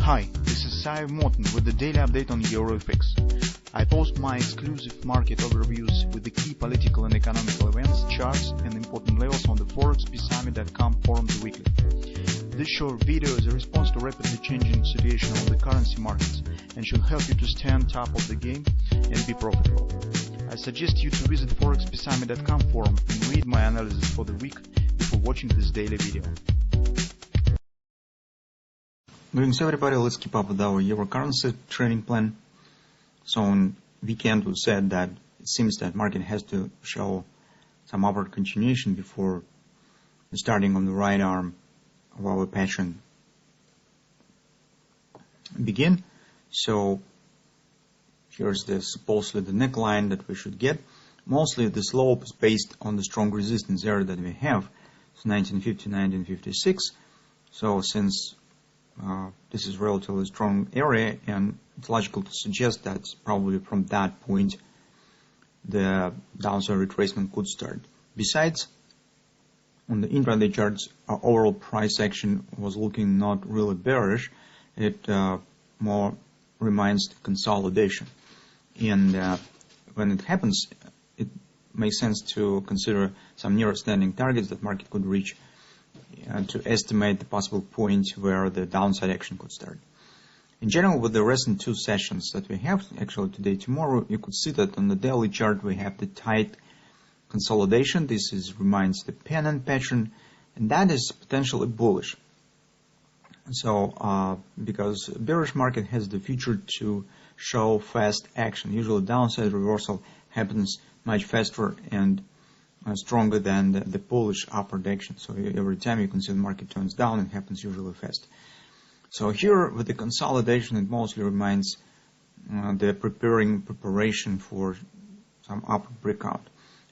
Hi, this is Sive Morten with the daily update on EuroFX. I post my exclusive market overviews with the key political and economical events, charts, and important levels on the ForexPeaceArmy.com forums weekly. This short video is a response to rapidly changing situation on the currency markets and should help you to stay on top of the game and be profitable. I suggest you to visit ForexPeaceArmy.com forum and read my analysis for the week before watching this daily video. Greetings everybody, let's keep up with our euro currency trading plan. So on weekend we said that it seems that market has to show some upward continuation before starting on the right arm of our pattern begin. So here's supposedly the neckline that we should get. Mostly the slope is based on the strong resistance area that we have. It's 1950, 1956. So since this is relatively strong area, and it's logical to suggest that probably from that point the downside retracement could start. Besides, on the intraday charts, our overall price action was looking not really bearish. It more reminds consolidation, and when it happens, it makes sense to consider some near standing targets that market could reach to estimate the possible point where the downside action could start. In general, with the recent two sessions that we have, actually today, tomorrow, you could see that on the daily chart we have the tight consolidation. This reminds the pennant pattern, and that is potentially bullish. So, because bearish market has the feature to show fast action. Usually downside reversal happens much faster and stronger than the bullish upward action. So every time you can see the market turns down, it happens usually fast. So here with the consolidation, it mostly reminds the preparation for some upward breakout.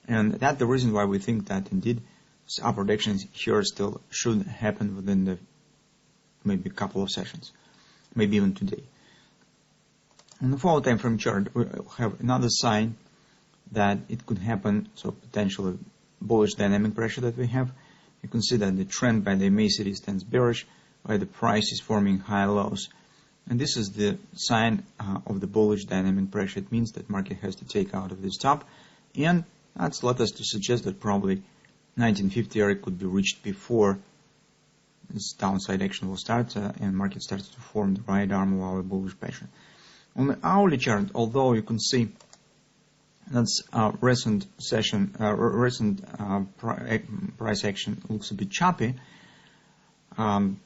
And that's the reason why we think that indeed this upward action here still should happen within the maybe a couple of sessions, maybe even today. On the 4-hour time frame chart, we have another sign that it could happen, so potentially bullish dynamic pressure that we have. You can see that the trend by the MACD stands bearish, while the price is forming high lows. And this is the sign of the bullish dynamic pressure. It means that market has to take out of this top, and that's led us to suggest that probably 1950 area could be reached before this downside action will start and market starts to form the right arm of our bullish pattern. On the hourly chart, although you can see that's recent session, price action looks a bit choppy. In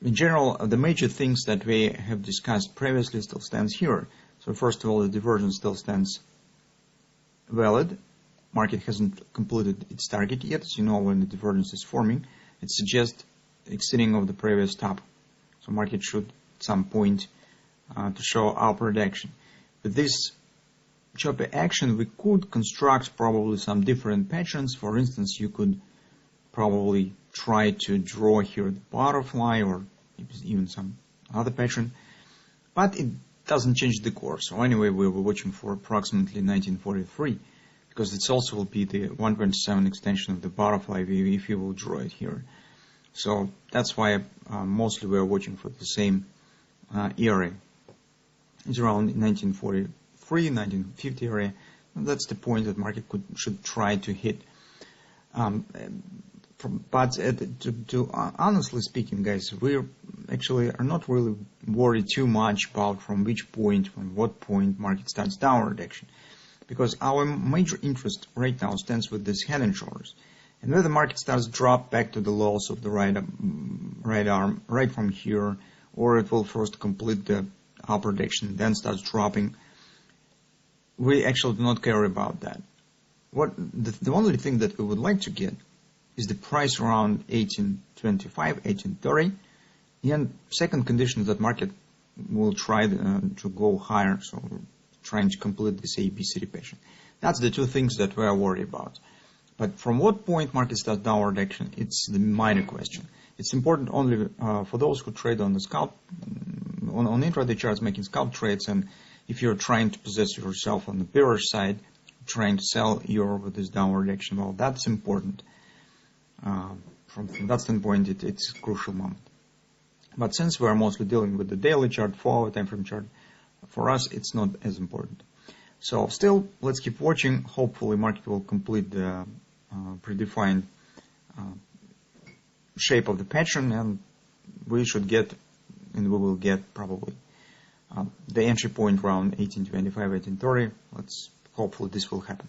general, the major things that we have discussed previously still stands here. So first of all, the divergence still stands valid. Market hasn't completed its target yet. As you know, when the divergence is forming, it suggests exceeding of the previous top. So market should at some point to show upward action. But this choppy action, we could construct probably some different patterns. For instance, you could probably try to draw here the butterfly or even some other pattern, but it doesn't change the course. So anyway, we were watching for approximately 1943, because it also will be the 127 extension of the butterfly if you will draw it here. So that's why mostly we are watching for the same area. It's around 1943, 1950 area, and that's the point that market should try to hit. But honestly speaking, guys, we actually are not really worried too much about from what point market starts downward action, because our major interest right now stands with this head and shoulders, and where the market starts to drop back to the lows of the right arm, right from here, or it will first complete the upward action, then starts dropping. We actually do not care about that. The only thing that we would like to get is the price around 1825, 1830, and second condition is that market will try to go higher, so trying to complete this ABCD pattern. That's the two things that we are worried about. But from what point market starts downward action, it's the minor question. It's important only for those who trade on the scalp, on intraday charts, making scalp trades, and if you're trying to possess yourself on the bearish side, trying to sell EUR with this downward action, well, that's important. From that standpoint, it's a crucial moment. But since we are mostly dealing with the daily chart, 4-hour time frame chart, for us it's not as important. So still, let's keep watching. Hopefully market will complete the predefined shape of the pattern, and we will get probably the entry point around 1825, 1830. Hopefully this will happen.